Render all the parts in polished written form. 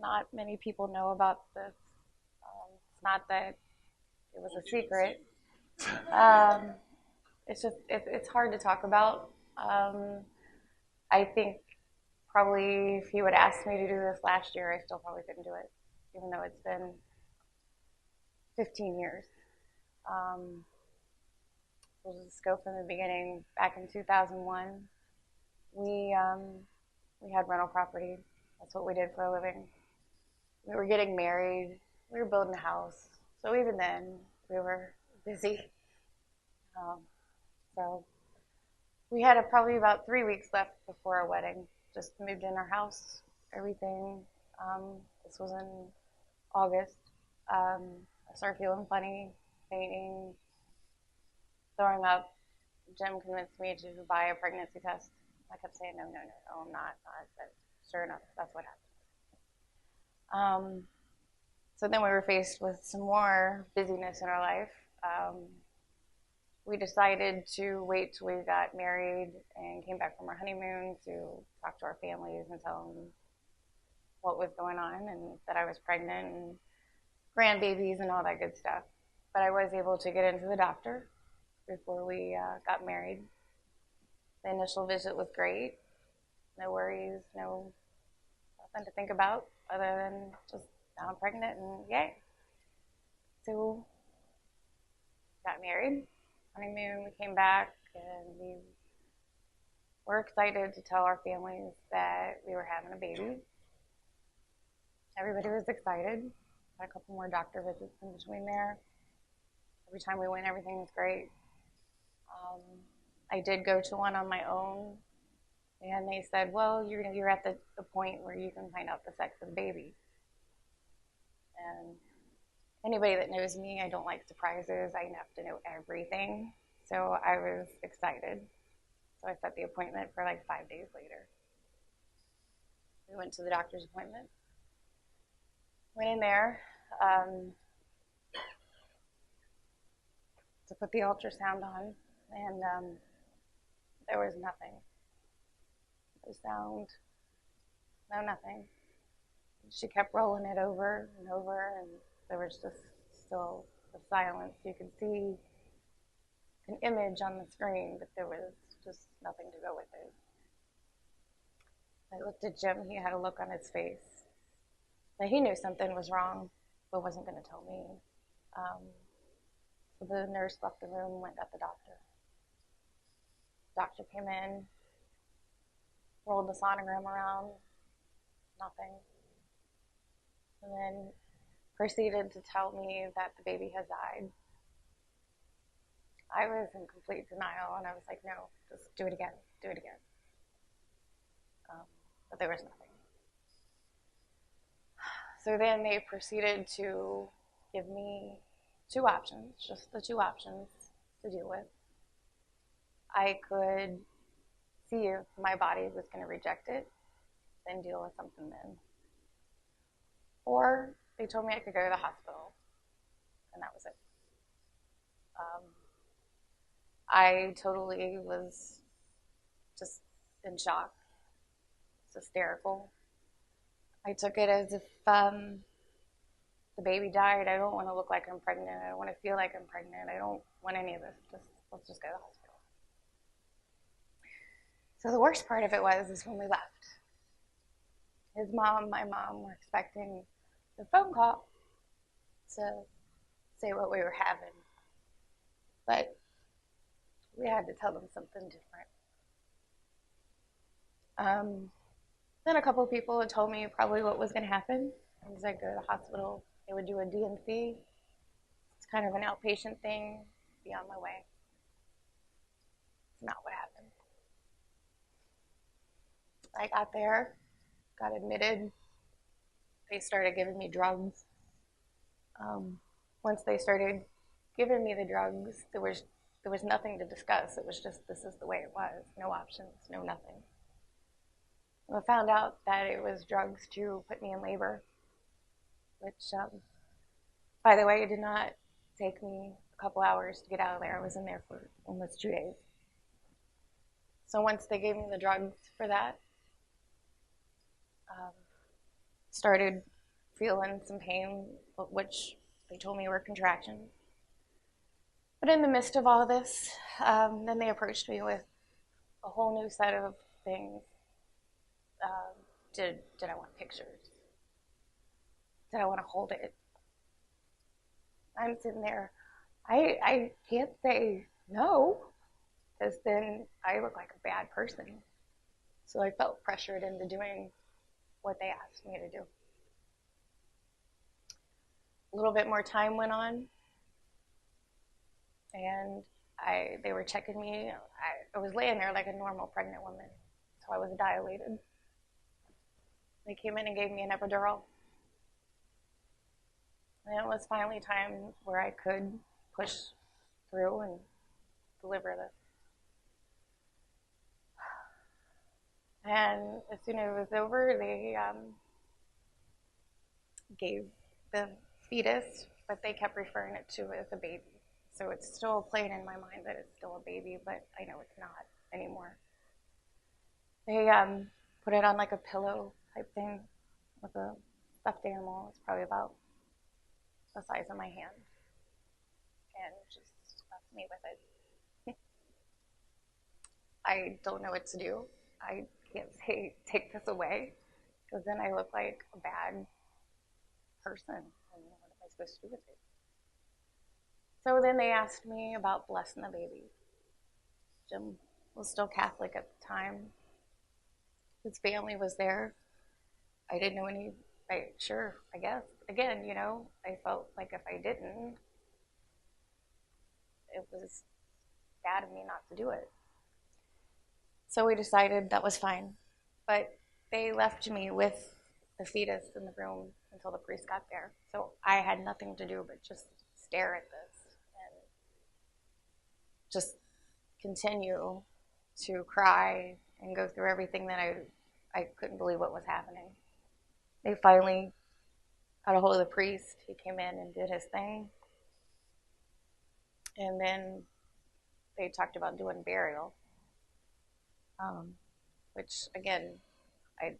not many people know about this. It's not that it was a secret. Um, it's just it's hard to talk about. I think probably if you would ask me to do this last year, I still probably couldn't do it, even though it's been 15 years. Um, we'll just go from the beginning. Back in 2001, we we had rental property. That's what we did for a living. We were getting married. We were building a house. So even then, we were busy. Um, so we had probably about 3 weeks left before our wedding. Just moved in our house, everything. This was in August. I started feeling funny, fainting, throwing up. Jim convinced me to buy a pregnancy test. I kept saying, no, no, no, no, I'm not. But sure enough, that's what happened. So then we were faced with some more busyness in our life. We decided to wait till we got married and came back from our honeymoon to talk to our families and tell them what was going on and that I was pregnant and grandbabies and all that good stuff. But I was able to get into the doctor before we got married. The initial visit was great. No worries, nothing to think about other than just now I'm pregnant and yay. So got married, honeymoon, we came back and we were excited to tell our families that we were having a baby. Everybody was excited. Had a couple more doctor visits in between there. Every time we went, everything was great. I did go to one on my own, and they said, well, you're at the point where you can find out the sex of the baby. And anybody that knows me, I don't like surprises. I have to know everything. So I was excited. So I set the appointment for like 5 days later. We went to the doctor's appointment. Went in there to put the ultrasound on, and there was nothing. No sound, no nothing. She kept rolling it over and over, and there was just still the silence. You could see an image on the screen, but there was just nothing to go with it. I looked at Jim. He had a look on his face. Now, he knew something was wrong, but wasn't going to tell me. So the nurse left the room and went and got the doctor. Doctor came in, rolled the sonogram around, nothing. And then proceeded to tell me that the baby had died. I was in complete denial, and I was like, no, just do it again, do it again. But there was nothing. So then they proceeded to give me two options, just the two options to deal with. I could see if my body was going to reject it, then deal with something then. Or they told me I could go to the hospital, and that was it. I totally was just in shock, hysterical. I took it as if the baby died. I don't want to look like I'm pregnant. I don't want to feel like I'm pregnant. I don't want any of this. Let's just go to the hospital. So the worst part of it is when we left. His mom, my mom, were expecting the phone call to say what we were having. But we had to tell them something different. Then a couple of people had told me probably what was going to happen. I was like, go to the hospital. They would do a DNC. It's kind of an outpatient thing. Be on my way. It's not what happened. I got there, got admitted. They started giving me drugs. Once they started giving me the drugs, there was nothing to discuss. It was just, this is the way it was. No options, no nothing. I found out that it was drugs to put me in labor, which, by the way, it did not take me a couple hours to get out of there. I was in there for almost 2 days. So once they gave me the drugs for that, started feeling some pain, which they told me were contractions. But in the midst of all this, then they approached me with a whole new set of things. Did I want pictures? Did I want to hold it? I'm sitting there. I can't say no, because then I look like a bad person. So I felt pressured into doing what they asked me to do. A little bit more time went on, and they were checking me. I was laying there like a normal pregnant woman, so I was dilated. They came in and gave me an epidural. And it was finally time where I could push through and deliver this. And as soon as it was over, they gave the fetus, but they kept referring it to as a baby. So it's still playing in my mind that it's still a baby, but I know it's not anymore. They put it on like a pillow type thing with a stuffed animal. It's probably about the size of my hand, and just left me with it. I don't know what to do. I can't say take this away, because then I look like a bad person. And what am I supposed to do with it? So then they asked me about blessing the baby. Jim was still Catholic at the time. His family was there. I didn't know any. Sure, I guess. Again, I felt like if I didn't, it was bad of me not to do it. So we decided that was fine. But they left me with the fetus in the room until the priest got there. So I had nothing to do but just stare at this and just continue to cry and go through everything that I couldn't believe what was happening. They finally got a hold of the priest. He came in and did his thing. And then they talked about doing burial, which, again, I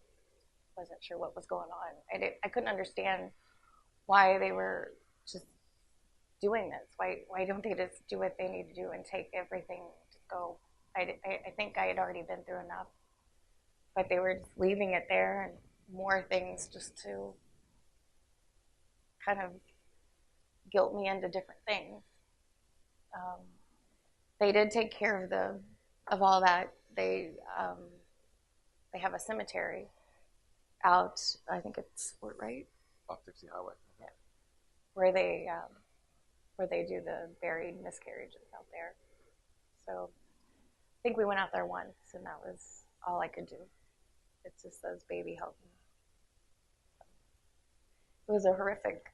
wasn't sure what was going on. I couldn't understand why they were just doing this. Why don't they just do what they need to do and take everything to go? I think I had already been through enough. But they were just leaving it there and more things just to kind of guilt me into different things. They did take care of all that. They have a cemetery out. I think it's right off Dixie Highway. Yeah. Where they do the buried miscarriages out there. So I think we went out there once, and that was all I could do. It just says baby Helton. It was a horrific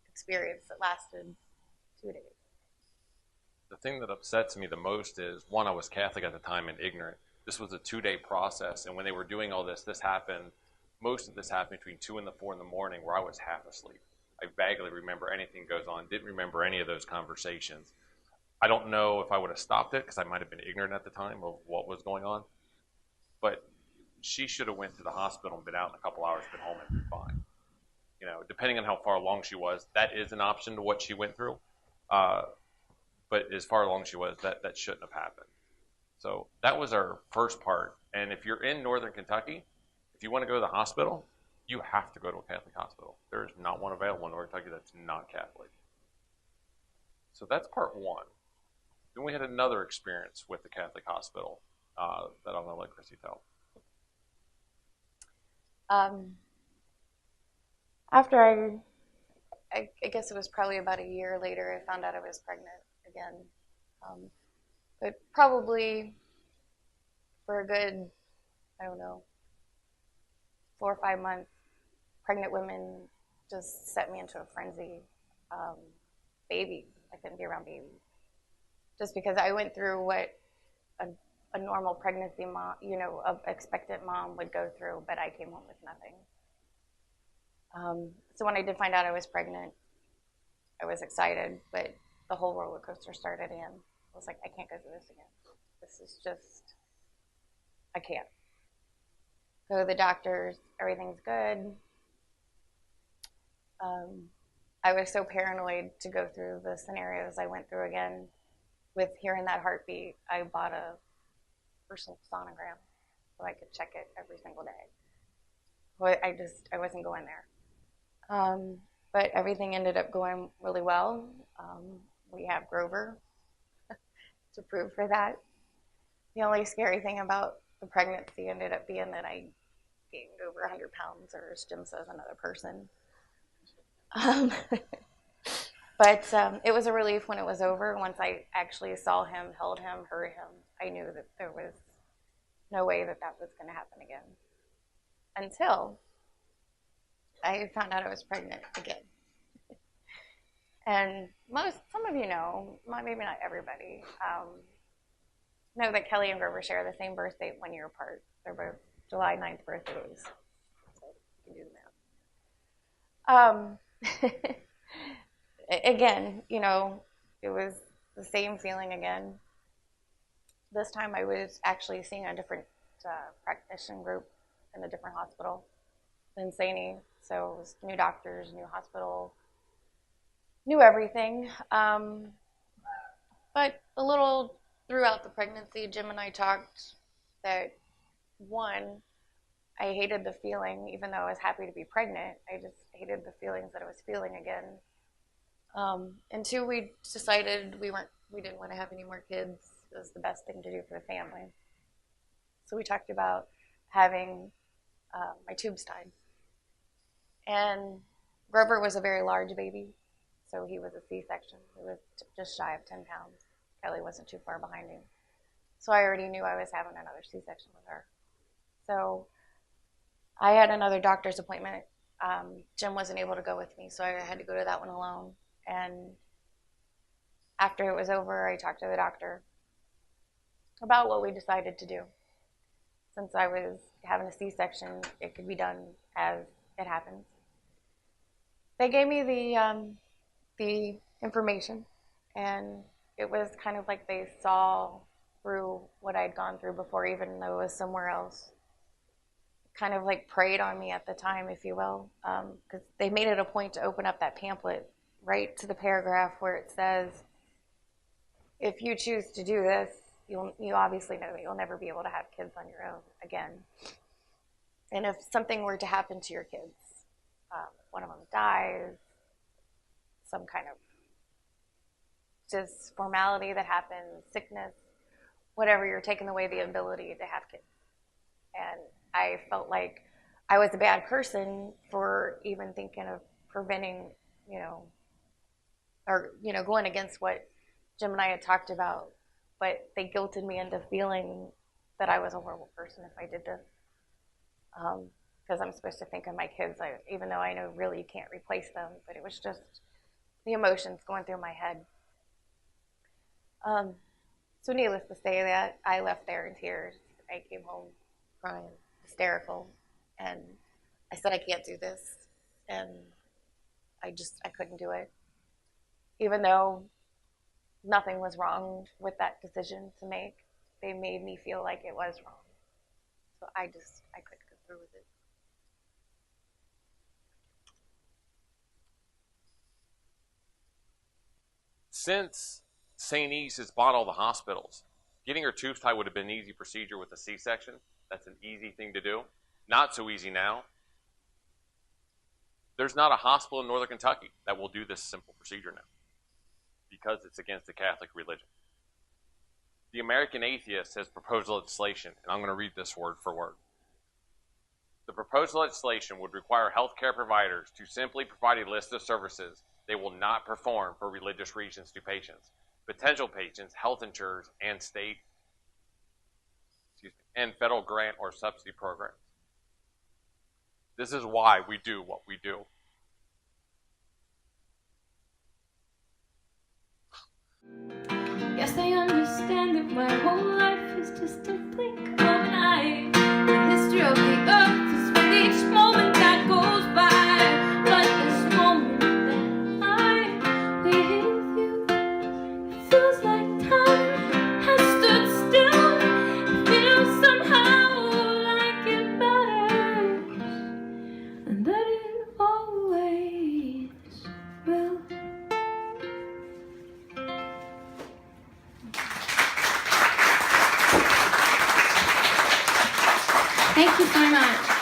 experience that lasted 2 days. The thing that upsets me the most is, one, I was Catholic at the time and ignorant. This was a 2-day process, and when they were doing all this happened. Most of this happened between 2 and 4 in the morning, where I was half asleep. I vaguely remember anything goes on. Didn't remember any of those conversations. I don't know if I would have stopped it, because I might have been ignorant at the time of what was going on. But she should have went to the hospital and been out in a couple hours, been home and been fine. Depending on how far along she was, that is an option to what she went through. But as far along she was, that shouldn't have happened. So that was our first part. And if you're in northern Kentucky, if you want to go to the hospital, you have to go to a Catholic hospital. There is not one available in northern Kentucky that's not Catholic. So that's part one. Then we had another experience with the Catholic hospital that I'm going to let Chrissy tell. After I guess it was probably about a year later, I found out I was pregnant again. But probably for a good, 4 or 5 months, pregnant women just set me into a frenzy. Babies, I couldn't be around babies. Just because I went through what a normal pregnancy mom, an expectant mom would go through, but I came home with nothing. So when I did find out I was pregnant, I was excited, but the whole roller coaster started in. I was like, I can't go through this again. This is just, I can't. Go to the doctors, everything's good. I was so paranoid to go through the scenarios I went through again. With hearing that heartbeat, I bought a personal sonogram so I could check it every single day. But I wasn't going there. But everything ended up going really well. We have Grover to prove for that. The only scary thing about the pregnancy ended up being that I gained over 100 pounds, or as Jim says, another person. But it was a relief when it was over. Once I actually saw him, held him, heard him, I knew that there was no way that that was going to happen again. Until I found out I was pregnant again. And some of you know, maybe not everybody, know that Kelly and Grover share the same birth date 1 year apart. They're both July 9th birthdays. So you can do the math. Again, you know, it was the same feeling again. This time I was actually seeing a different practitioner group in a different hospital than Saney. So it was new doctors, new hospital, new everything. But a little throughout the pregnancy, Jim and I talked that, one, I hated the feeling, even though I was happy to be pregnant, I just hated the feelings that I was feeling again. And two, we decided we didn't want to have any more kids. It was the best thing to do for the family. So we talked about having my tubes tied. And Grover was a very large baby, so he was a C-section. He was just shy of 10 pounds. Kelly wasn't too far behind him. So I already knew I was having another C-section with her. So I had another doctor's appointment. Jim wasn't able to go with me, so I had to go to that one alone. And after it was over, I talked to the doctor about what we decided to do. Since I was having a C-section, it could be done as it happens. They gave me the information, and it was kind of like they saw through what I'd gone through before, even though it was somewhere else. Kind of like preyed on me at the time, if you will, because they made it a point to open up that pamphlet right to the paragraph where it says, if you choose to do this, you obviously know that you'll never be able to have kids on your own again. And if something were to happen to your kids, if one of them dies, some kind of just formality that happens, sickness, whatever, you're taking away the ability to have kids. And I felt like I was a bad person for even thinking of preventing, going against what Jim and I had talked about. But they guilted me into feeling that I was a horrible person if I did this. Because I'm supposed to think of my kids, even though I know really you can't replace them. But it was just the emotions going through my head. So needless to say that I left there in tears. I came home crying, hysterical, and I said I can't do this, and I couldn't do it, even though nothing was wrong with that decision to make. They made me feel like it was wrong, so I couldn't go through with it. Since St. E's has bought all the hospitals, getting her tubes tied would have been an easy procedure with a C-section. That's an easy thing to do. Not so easy now. There's not a hospital in Northern Kentucky that will do this simple procedure now because it's against the Catholic religion. The American Atheist has proposed legislation, and I'm going to read this word for word. The proposed legislation would require healthcare providers to simply provide a list of services they will not perform for religious reasons to patients, potential patients, health insurers, and state and federal grant or subsidy programs. This is why we do what we do. Yes, I understand that my whole life is just a blink of an eye. The history of the earth is with each moment that goes by. But this moment that I'm with you, it feels like time has stood still. It feels somehow like it matters, and that it always Thank you so much.